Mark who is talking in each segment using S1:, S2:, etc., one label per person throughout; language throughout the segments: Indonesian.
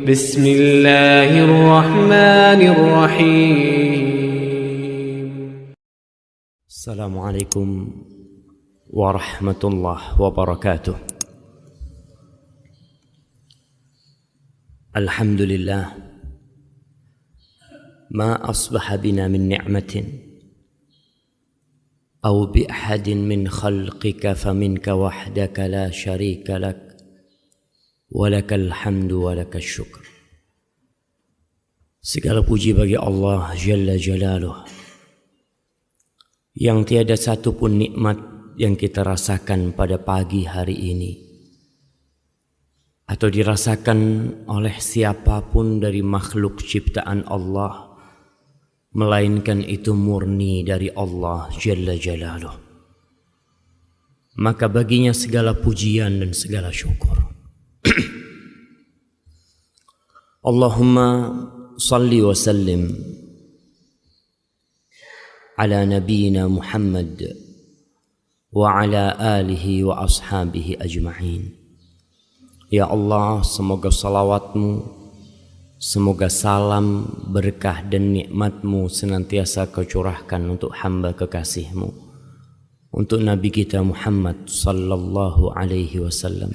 S1: بسم الله الرحمن الرحيم.
S2: السلام عليكم ورحمة الله وبركاته. الحمد لله ما أصبح بنا من نعمة أو بأحد من خلقك فمنك وحدك لا شريك لك ولك الحمد ولك الشكر. Segala puji bagi Allah Jalla Jalaluh, yang tiada satu pun nikmat yang kita rasakan pada pagi hari ini atau dirasakan oleh siapapun dari makhluk ciptaan Allah, melainkan itu murni dari Allah Jalla Jalaluh. Maka baginya segala pujian dan segala syukur. Allahumma salli wa sallim ala nabiyyina Muhammad wa ala alihi wa ashabihi ajma'in. Ya Allah, semoga salawatmu, semoga salam, berkah dan nikmatmu senantiasa kau curahkan untuk hamba kekasihmu, untuk Nabi kita Muhammad sallallahu alaihi wasallam,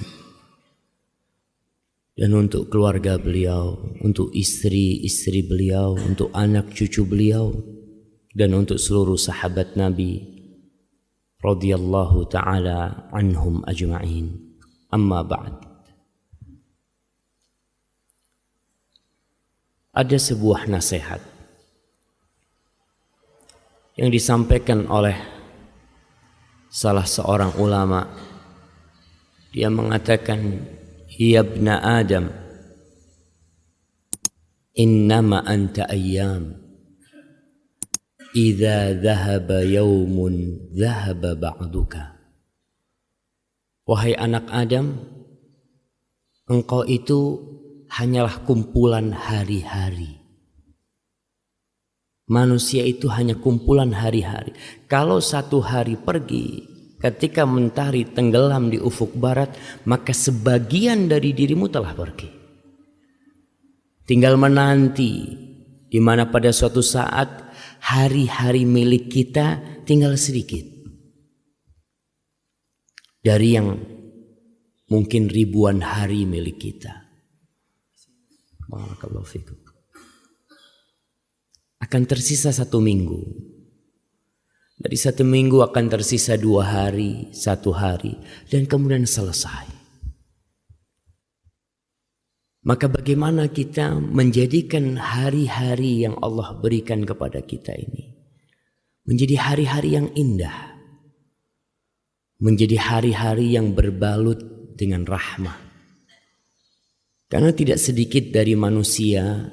S2: dan untuk keluarga beliau, untuk istri-istri beliau, untuk anak cucu beliau, dan untuk seluruh sahabat Nabi radhiyallahu ta'ala anhum ajma'in. Amma ba'd. Ada sebuah nasihat yang disampaikan oleh salah seorang ulama. Dia mengatakan, ya ibna Adam, innama anta ayyam, idza dhahaba yawmun dhahaba ba'duka. Wahai anak Adam, engkau itu hanyalah kumpulan hari-hari. Manusia itu hanya kumpulan hari-hari. Kalau satu hari pergi, ketika mentari tenggelam di ufuk barat, maka sebagian dari dirimu telah pergi. Tinggal menanti, di mana pada suatu saat hari-hari milik kita tinggal sedikit. Dari yang mungkin ribuan hari milik kita. Barakallahu fikum. Akan tersisa 1 minggu. Dari 1 minggu akan tersisa 2 hari, 1 hari, dan kemudian selesai. Maka bagaimana kita menjadikan hari-hari yang Allah berikan kepada kita ini menjadi hari-hari yang indah, menjadi hari-hari yang berbalut dengan rahmah. Karena tidak sedikit dari manusia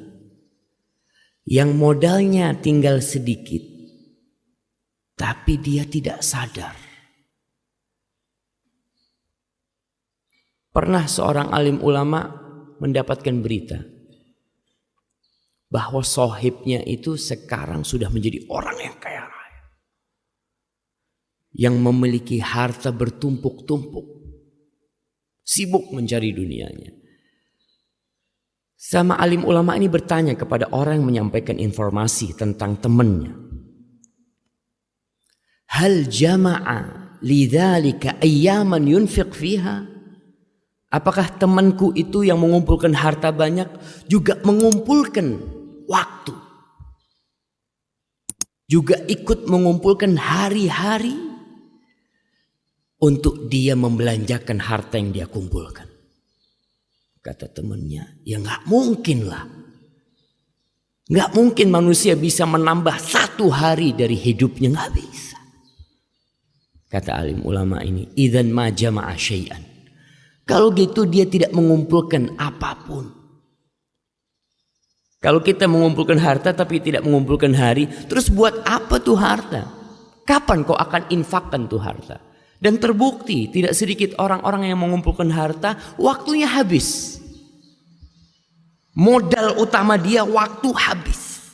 S2: yang modalnya tinggal sedikit, tapi dia tidak sadar. Pernah seorang alim ulama mendapatkan berita bahwa sohibnya itu sekarang sudah menjadi orang yang kaya raya, yang memiliki harta bertumpuk-tumpuk, sibuk mencari dunianya. Sama alim ulama ini bertanya kepada orang yang menyampaikan informasi tentang temannya, hal jama'a lidzalika ayyaman yunfiq fiha? Apakah temanku itu yang mengumpulkan harta banyak juga mengumpulkan waktu, juga ikut mengumpulkan hari-hari untuk dia membelanjakan harta yang dia kumpulkan? Kata temannya, ya gak mungkin lah. Gak mungkin manusia bisa menambah 1 hari dari hidupnya, gak bisa. Kata alim ulama ini, idzan ma jama'a syai'an. Kalau gitu dia tidak mengumpulkan apapun. Kalau kita mengumpulkan harta tapi tidak mengumpulkan hari, terus buat apa tuh harta? Kapan kau akan infakkan tuh harta? Dan terbukti tidak sedikit orang-orang yang mengumpulkan harta, waktunya habis. Modal utama dia waktu habis.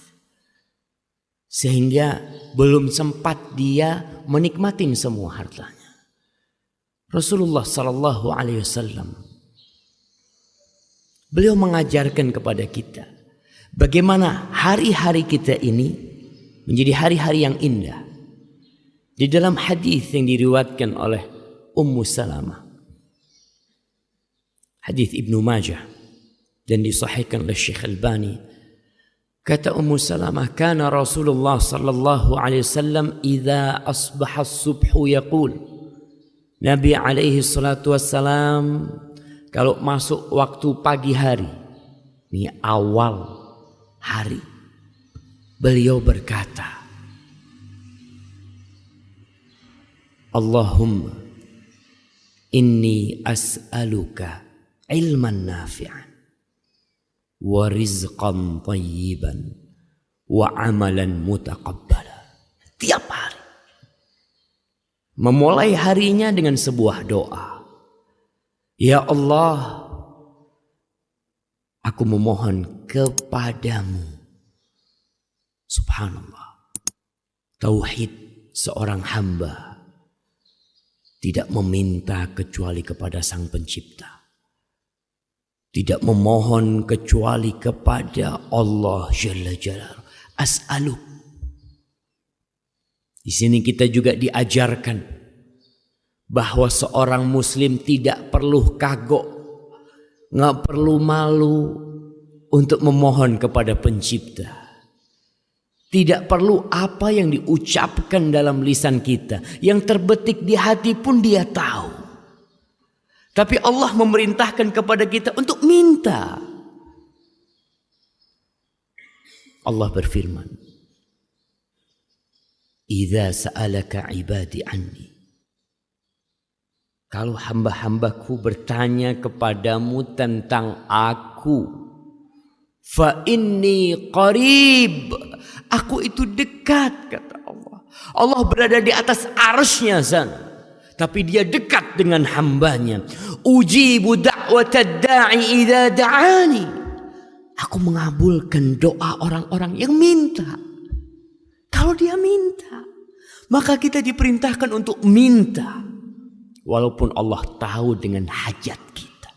S2: Sehingga belum sempat dia menikmati semua hartanya. Rasulullah sallallahu alaihi wasallam Beliau mengajarkan kepada kita bagaimana hari-hari kita ini menjadi hari-hari yang indah. Di dalam hadis yang diriwayatkan oleh Ummu Salamah, hadis Ibnu Majah dan disahihkan oleh Syekh Albani, kata Ummu Salamah, kana Rasulullah sallallahu alaihi wasallam idza asbaha as-subhu yaqul, Nabi alaihi salatu wassalam kalau masuk waktu pagi hari, ini awal hari, beliau berkata, Allahumma inni as'aluka ilman nafi'an wa rizqan tayyiban wa amalan mutaqabbala. Tiap hari memulai harinya dengan sebuah doa. Ya Allah, aku memohon kepadamu. Subhanallah. Tauhid seorang hamba tidak meminta kecuali kepada Sang Pencipta. Tidak memohon kecuali kepada Allah Jalla Jalaluhu. As'aluk. Di sini kita juga diajarkan bahwa seorang muslim tidak perlu kagok, nggak perlu malu untuk memohon kepada Pencipta. Tidak perlu apa yang diucapkan dalam lisan kita, yang terbetik di hati pun Dia tahu. Tapi Allah memerintahkan kepada kita untuk minta. Allah berfirman, "Idza sa'alaka 'ibadi 'anni." Kalau hamba-hambaku bertanya kepadamu tentang aku, fa inni qarib. Aku itu dekat, kata Allah. Allah berada di atas arsy-Nya sana, tapi Dia dekat dengan hambanya. Ujibu da'watad da'i idza da'ani. Aku mengabulkan doa orang-orang yang minta. Kalau dia minta, maka kita diperintahkan untuk minta. Walaupun Allah tahu dengan hajat kita,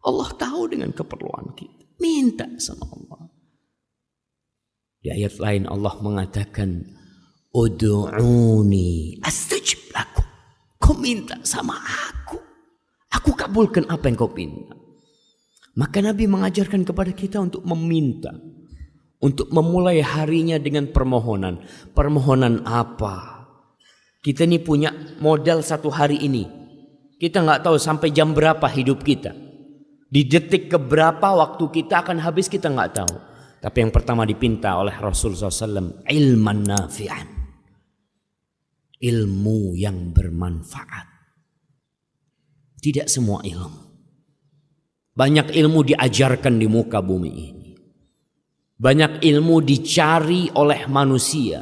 S2: Allah tahu dengan keperluan kita, minta sama Allah. Di ayat lain Allah mengatakan, Ud'uni astajib lakum. Kau minta sama aku kabulkan apa yang kau minta. Maka Nabi mengajarkan kepada kita untuk meminta, untuk memulai harinya dengan permohonan. Permohonan apa? Kita ini punya modal satu hari ini. Kita nggak tahu sampai jam berapa hidup kita. Di detik keberapa waktu kita akan habis kita nggak tahu. Tapi yang pertama dipinta oleh Rasulullah SAW, ilman nafi'an. Ilmu yang bermanfaat. Tidak semua ilmu. Banyak ilmu diajarkan di muka bumi ini. Banyak ilmu dicari oleh manusia.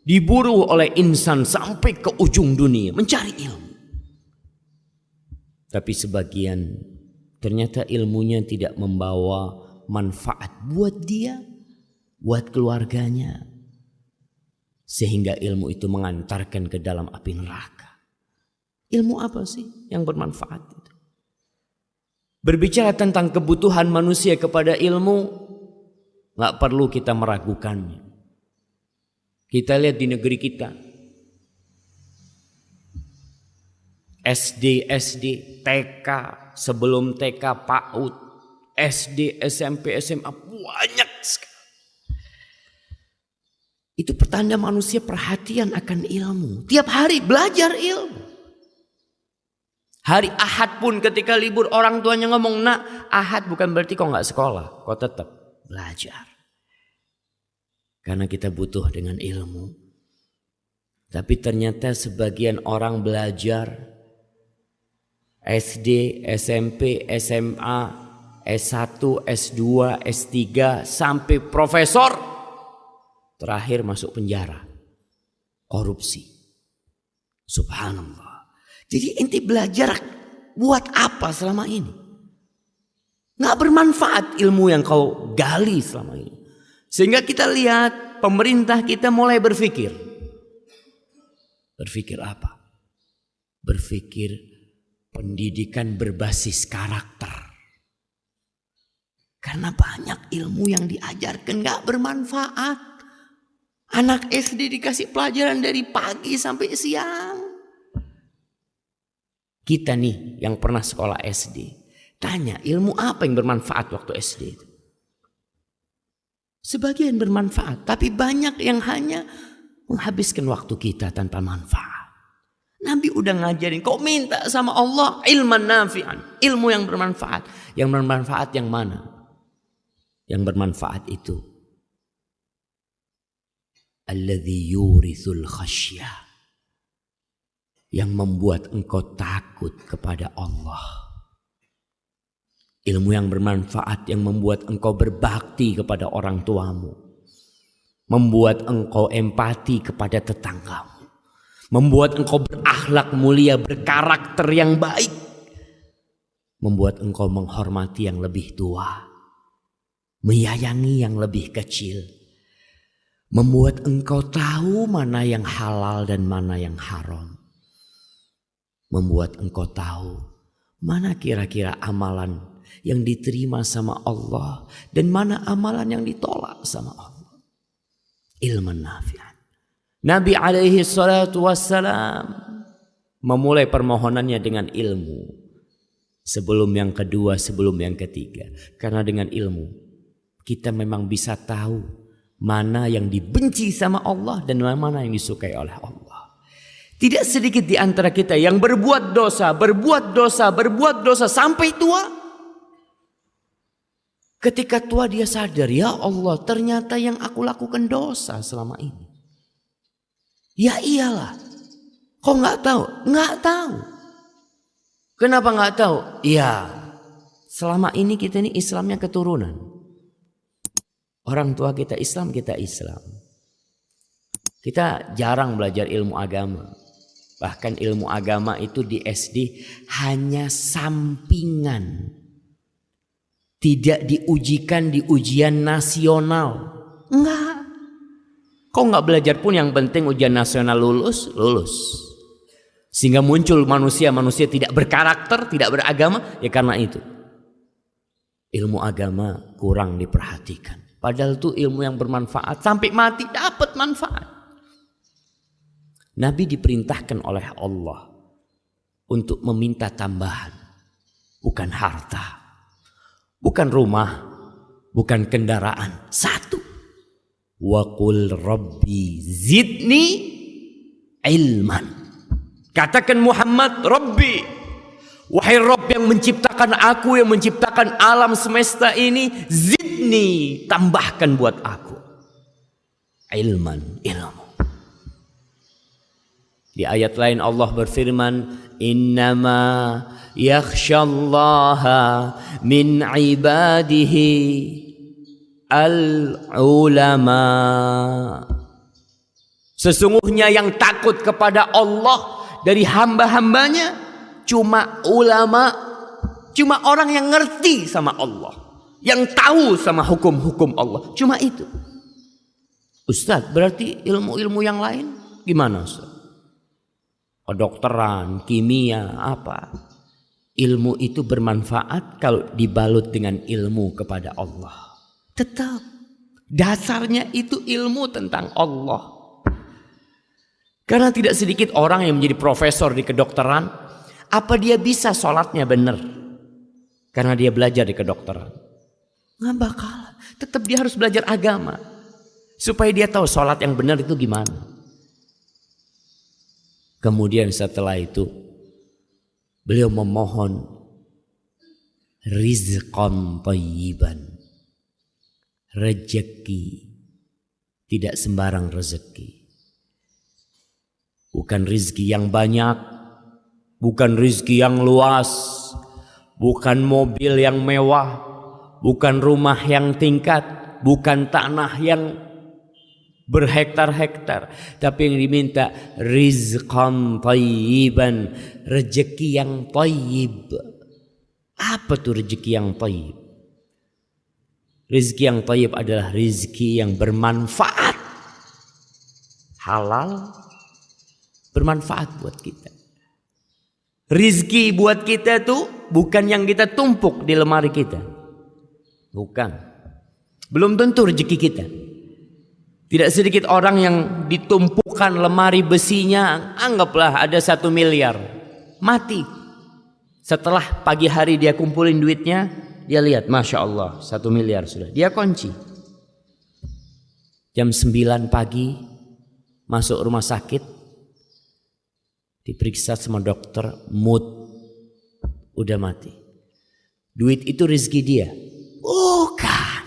S2: Diburu oleh insan sampai ke ujung dunia mencari ilmu. Tapi sebagian ternyata ilmunya tidak membawa manfaat buat dia, buat keluarganya. Sehingga ilmu itu mengantarkan ke dalam api neraka. Ilmu apa sih yang bermanfaat itu? Berbicara tentang kebutuhan manusia kepada ilmu, gak perlu kita meragukannya. Kita lihat di negeri kita, SD, TK, sebelum TK, PAUD, SD, SMP, SMA, banyak sekali. Itu pertanda manusia perhatian akan ilmu. Tiap hari belajar ilmu. Hari Ahad pun ketika libur orang tuanya ngomong, nak, Ahad bukan berarti kau gak sekolah, kau tetap belajar. Karena kita butuh dengan ilmu. Tapi ternyata sebagian orang belajar SD, SMP, SMA, S1, S2, S3 sampai profesor. Terakhir masuk penjara. Korupsi. Subhanallah. Jadi inti belajar buat apa selama ini? Nggak bermanfaat ilmu yang kau gali selama ini. Sehingga kita lihat pemerintah kita mulai berpikir. Berpikir apa? Berpikir pendidikan berbasis karakter. Karena banyak ilmu yang diajarkan gak bermanfaat. Anak SD dikasih pelajaran dari pagi sampai siang. Kita nih yang pernah sekolah SD, tanya ilmu apa yang bermanfaat waktu SD itu? Sebagian bermanfaat, tapi banyak yang hanya menghabiskan waktu kita tanpa manfaat. Nabi udah ngajarin, kau minta sama Allah ilman nafi'an, ilmu yang bermanfaat. Yang bermanfaat yang mana? Yang bermanfaat itu alladzi yurithul khasyah, yang membuat engkau takut kepada Allah. Ilmu yang bermanfaat yang membuat engkau berbakti kepada orang tuamu, membuat engkau empati kepada tetanggamu, membuat engkau berakhlak mulia, berkarakter yang baik, membuat engkau menghormati yang lebih tua, menyayangi yang lebih kecil, membuat engkau tahu mana yang halal dan mana yang haram, membuat engkau tahu mana kira-kira amalan yang diterima sama Allah dan mana amalan yang ditolak sama Allah. Ilmu nafi'an. Nabi alaihi salatu wassalam memulai permohonannya dengan ilmu. Sebelum yang kedua, sebelum yang ketiga. Karena dengan ilmu kita memang bisa tahu mana yang dibenci sama Allah dan mana yang disukai oleh Allah. Tidak sedikit di antara kita yang berbuat dosa sampai tua. Ketika tua dia sadar, ya Allah ternyata yang aku lakukan dosa selama ini. Ya iyalah. Kok nggak tahu? Nggak tahu. Kenapa nggak tahu? Ya, selama ini kita ini Islamnya keturunan. Orang tua kita Islam, kita Islam. Kita jarang belajar ilmu agama. Bahkan ilmu agama itu di SD hanya sampingan. Tidak diujikan di ujian nasional. Enggak. Kok nggak belajar pun yang penting ujian nasional lulus. Sehingga muncul manusia tidak berkarakter, tidak beragama. Ya karena itu. Ilmu agama kurang diperhatikan. Padahal itu ilmu yang bermanfaat. Sampai mati dapat manfaat. Nabi diperintahkan oleh Allah untuk meminta tambahan. Bukan harta. Bukan rumah. Bukan kendaraan. Satu. Wa qul rabbi zidni ilman. Katakan Muhammad, Rabbi, wahai Rabb yang menciptakan aku, yang menciptakan alam semesta ini, zidni, tambahkan buat aku ilman, ilmu. Di ayat lain Allah berfirman, innama yakhsyallaha min ibadihi al-ulama. Sesungguhnya yang takut kepada Allah dari hamba-hambanya cuma ulama, cuma orang yang ngerti sama Allah, yang tahu sama hukum-hukum Allah, cuma itu. Ustaz, berarti ilmu-ilmu yang lain gimana Ustaz? Kedokteran, kimia, apa? Ilmu itu bermanfaat kalau dibalut dengan ilmu kepada Allah. Tetap dasarnya itu ilmu tentang Allah. Karena tidak sedikit orang yang menjadi profesor di kedokteran, apa dia bisa sholatnya benar? Karena dia belajar di kedokteran. Nggak bakal. Tetap dia harus belajar agama. Supaya dia tahu sholat yang benar itu gimana. Kemudian setelah itu beliau memohon rizqan thayyiban, rezeki, tidak sembarang rezeki, bukan rezeki yang banyak, bukan rezeki yang luas, bukan mobil yang mewah, bukan rumah yang tingkat, bukan tanah yang berhektar-hektar, tapi yang diminta rizqan thayyiban, rezeki yang thayyib. Apa tuh rezeki yang thayyib? Rezeki yang thayyib adalah rezeki yang bermanfaat, halal, bermanfaat buat kita. Rezeki buat kita tuh bukan yang kita tumpuk di lemari kita. Bukan. Belum tentu rezeki kita. Tidak sedikit orang yang ditumpukan lemari besinya, anggaplah ada 1 miliar, mati. Setelah pagi hari dia kumpulin duitnya, dia lihat, Masya Allah 1 miliar sudah. Dia kunci. Jam 9 pagi masuk rumah sakit, diperiksa sama dokter, mood, udah mati. Duit itu rezeki dia? Bukan.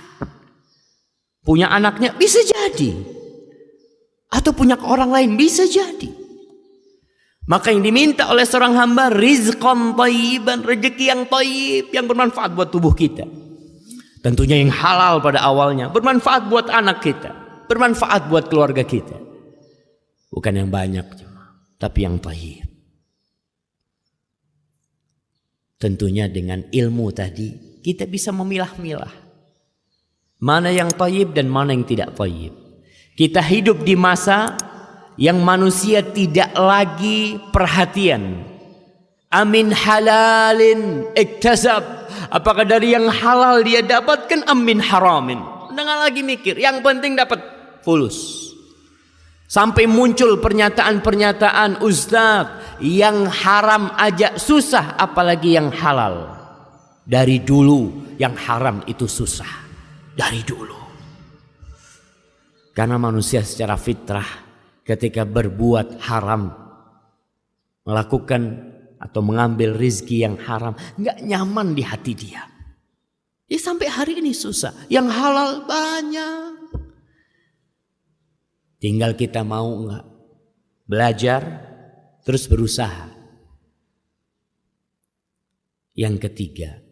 S2: Punya anaknya bisa jadi, atau punya orang lain bisa jadi. Maka yang diminta oleh seorang hamba, rizqan thayyiban, rezeki yang thayyib, yang bermanfaat buat tubuh kita. Tentunya yang halal pada awalnya, bermanfaat buat anak kita, bermanfaat buat keluarga kita. Bukan yang banyak, tapi yang thayyib. Tentunya dengan ilmu tadi kita bisa memilah-milah mana yang thayyib dan mana yang tidak thayyib. Kita hidup di masa yang manusia tidak lagi perhatian. Amin halalin iktasab, apakah dari yang halal dia dapatkan, amin haramin. Jangan lagi mikir, yang penting dapat fulus. Sampai muncul pernyataan-pernyataan ustaz, yang haram aja susah, apalagi yang halal. Dari dulu yang haram itu susah. Dari dulu. Karena manusia secara fitrah ketika berbuat haram, melakukan atau mengambil rizki yang haram, nggak nyaman di hati dia. Ya sampai hari ini susah. Yang halal banyak. Tinggal kita mau nggak belajar, terus berusaha. Yang ketiga,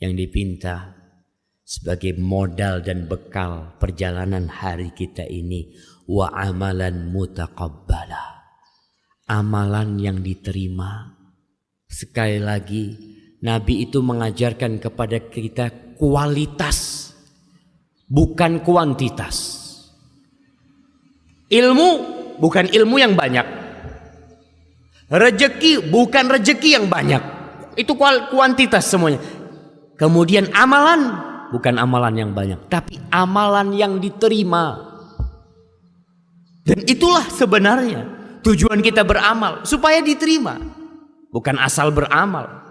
S2: yang dipinta sebagai modal dan bekal perjalanan hari kita ini, wa amalan mutaqabbala, amalan yang diterima. Sekali lagi, Nabi itu mengajarkan kepada kita kualitas, bukan kuantitas. Ilmu bukan ilmu yang banyak, rezeki bukan rezeki yang banyak, itu kuantitas semuanya. Kemudian amalan bukan amalan yang banyak, tapi amalan yang diterima. Dan itulah sebenarnya tujuan kita beramal, supaya diterima, bukan asal beramal.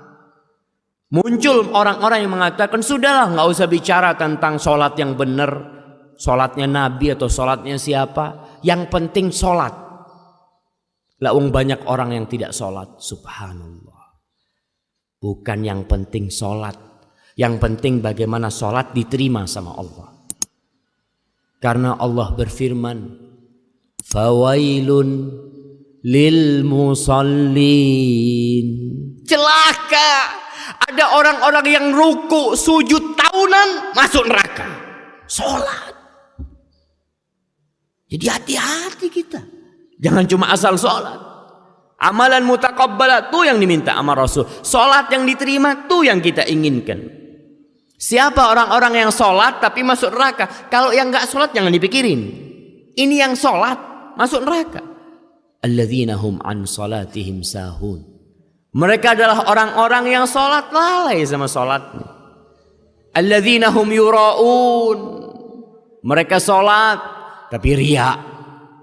S2: Muncul orang-orang yang mengatakan, sudahlah nggak usah bicara tentang sholat yang benar, sholatnya Nabi atau sholatnya siapa, yang penting sholat. Wong banyak orang yang tidak sholat, subhanallah. Bukan yang penting sholat, yang penting bagaimana sholat diterima sama Allah. Karena Allah berfirman, fawailun lil musallin, celaka ada orang-orang yang ruku sujud tahunan masuk neraka. Sholat. Jadi hati-hati kita, jangan cuma asal sholat. Amalan mutaqabbalah tuh yang diminta sama Rasul. Sholat yang diterima tuh yang kita inginkan. Siapa orang-orang yang sholat tapi masuk neraka? Kalau yang gak sholat jangan dipikirin. Ini yang sholat masuk neraka. Alladzina hum an salatihim sahun. Mereka adalah orang-orang yang sholat lalai sama sholatnya. Alladzina hum yura'un. Mereka sholat tapi riya.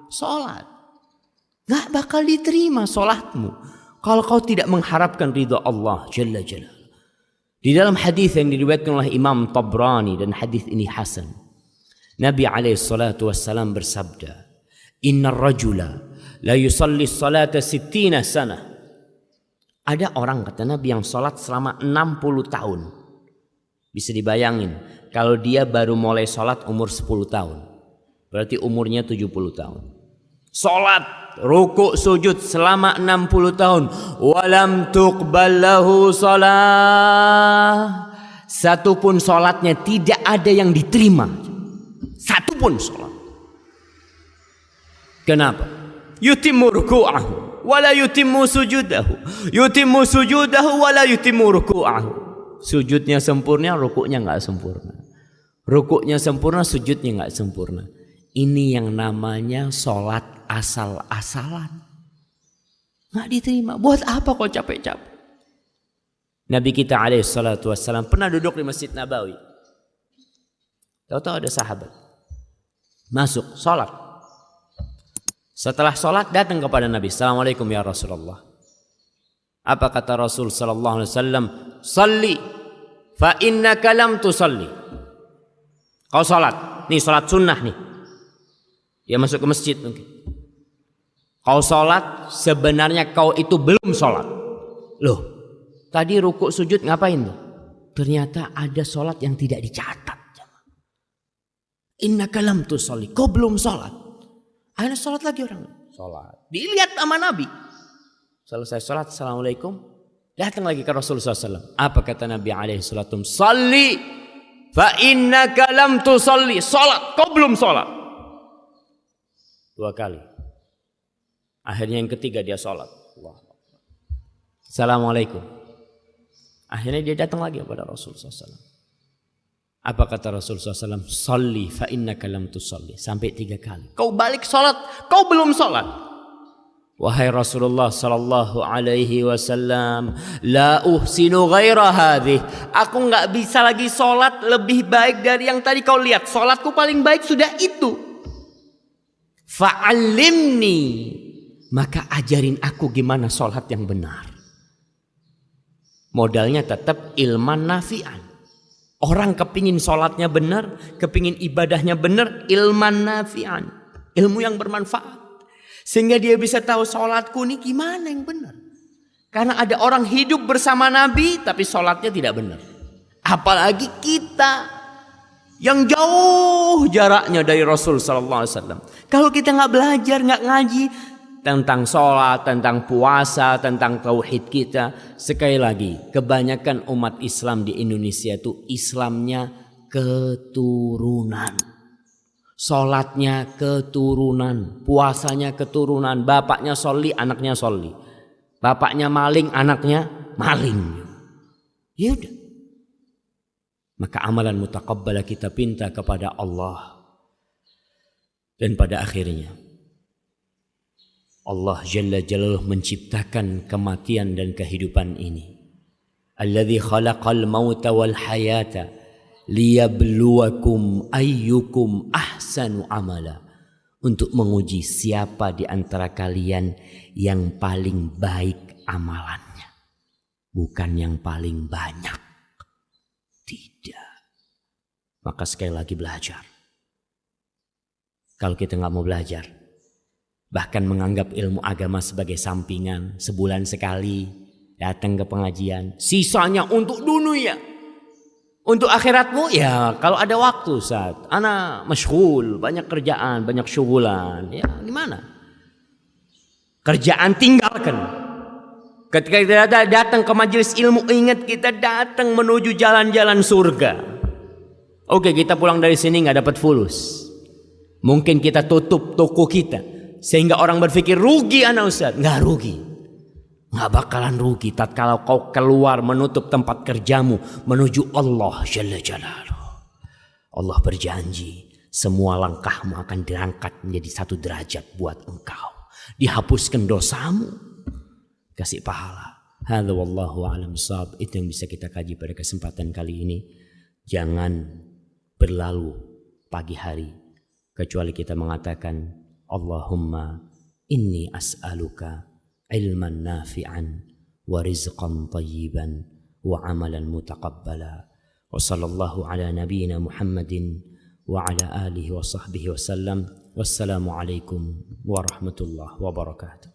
S2: Sholat gak bakal diterima sholatmu kalau kau tidak mengharapkan ridha Allah Jalla Jalla. Di dalam hadis yang diriwayatkan oleh Imam Tabrani, dan hadis ini hasan, Nabi alaihissalatu wassalam bersabda, innar rajula la yusalli salata 60 sana. Ada orang, kata Nabi, yang sholat selama 60 tahun. Bisa dibayangin kalau dia baru mulai sholat umur 10 tahun, berarti umurnya 70 tahun. Sholat ruku sujud selama 60 tahun, walam tuqbal lahu shalah, satupun sholatnya tidak ada yang diterima, satupun sholat. Kenapa? Yutimmu ruku'ahu wala yutimmu sujudahu, yutimmu sujudahu wala yutimmu ruku'ahu. Sujudnya sempurna, rukuknya nggak sempurna. Rukuknya sempurna, sujudnya nggak sempurna. Ini yang namanya sholat asal-asalan, nggak diterima. Buat apa kau capek-capek? Nabi kita alaihissalatu wassalam pernah duduk di Masjid Nabawi. Tahu-tahu ada sahabat masuk sholat. Setelah sholat datang kepada Nabi. Assalamualaikum ya Rasulullah. Apa kata Rasul sallallahu alaihi wasallam? Salli fa innaka lam tusalli. Kau sholat. Nih sholat sunnah nih. Dia masuk ke masjid mungkin. Kau sholat, sebenarnya kau itu belum sholat. Loh, tadi rukuk sujud ngapain tuh? Ternyata ada sholat yang tidak dicatat. Innaka lam tusalli. Kau belum sholat. Akhirnya sholat lagi orang. Sholat. Dilihat sama Nabi. Selesai sholat, assalamualaikum. Datang lagi ke Rasulullah SAW. Apa kata Nabi SAW? Salli fa innaka lam tusalli. Sholat. Kau belum sholat. 2 kali. Akhirnya yang ketiga dia sholat. Assalamualaikum. Akhirnya dia datang lagi kepada Rasulullah SAW. Apa kata Rasulullah SAW? Salli fa innaka lam tusalli. Sampai 3 kali. Kau balik sholat, kau belum sholat. Wahai Rasulullah sallallahu alaihi wasallam, la uhsinu ghaira hadhih. Aku enggak bisa lagi sholat lebih baik dari yang tadi kau lihat. Sholatku paling baik sudah itu. Fa'allimni. Maka ajarin aku gimana sholat yang benar. Modalnya tetap ilman nafi'an. Orang kepingin sholatnya benar, kepingin ibadahnya benar, ilman nafi'an. Ilmu yang bermanfaat. Sehingga dia bisa tahu sholatku ini gimana yang benar. Karena ada orang hidup bersama Nabi tapi sholatnya tidak benar. Apalagi kita yang jauh jaraknya dari Rasul sallallahu alaihi wasallam. Kalau kita nggak belajar, nggak ngaji tentang sholat, tentang puasa, tentang tauhid kita. Sekali lagi, kebanyakan umat Islam di Indonesia itu Islamnya keturunan. Sholatnya keturunan, puasanya keturunan. Bapaknya sholli, anaknya sholli. Bapaknya maling, anaknya maling. Ya udah. Maka amalan mutaqabbala kita pinta kepada Allah. Dan pada akhirnya Allah Jalla Jalaluhu menciptakan kematian dan kehidupan ini. Alladzi khalaqal mauta wal hayata liyabluwakum ayyukum ahsanu amala. Untuk menguji siapa di antara kalian yang paling baik amalannya. Bukan yang paling banyak. Tidak. Maka sekali lagi belajar. Kalau kita nggak mau belajar, bahkan menganggap ilmu agama sebagai sampingan, sebulan sekali datang ke pengajian, sisanya untuk dunia, untuk akhiratmu ya kalau ada waktu saat ana masyghul, banyak kerjaan, banyak syugulan, ya gimana? Kerjaan tinggalkan. Ketika kita datang ke majelis ilmu, ingat kita datang menuju jalan-jalan surga. Oke, kita pulang dari sini nggak dapat fulus. Mungkin kita tutup toko kita sehingga orang berpikir rugi anak Ustaz. Nggak rugi. Nggak bakalan rugi tatkala kau keluar menutup tempat kerjamu menuju Allah Jalla Jalaluhu. Allah berjanji semua langkahmu akan diangkat menjadi 1 derajat buat engkau. Dihapuskan dosamu, kasih pahala. Hadza wallahu a'lam bishawab. Itu yang bisa kita kaji pada kesempatan kali ini. Jangan berlalu pagi hari kecuali kita mengatakan Allahumma inni as'aluka ilman nafi'an wa rizqan tayyiban wa amalan mutaqabbala. Wa sallallahu ala nabiyyina Muhammadin wa ala alihi wa sahbihi wa sallam. Wassalamu alaikum warahmatullahi wabarakatuh.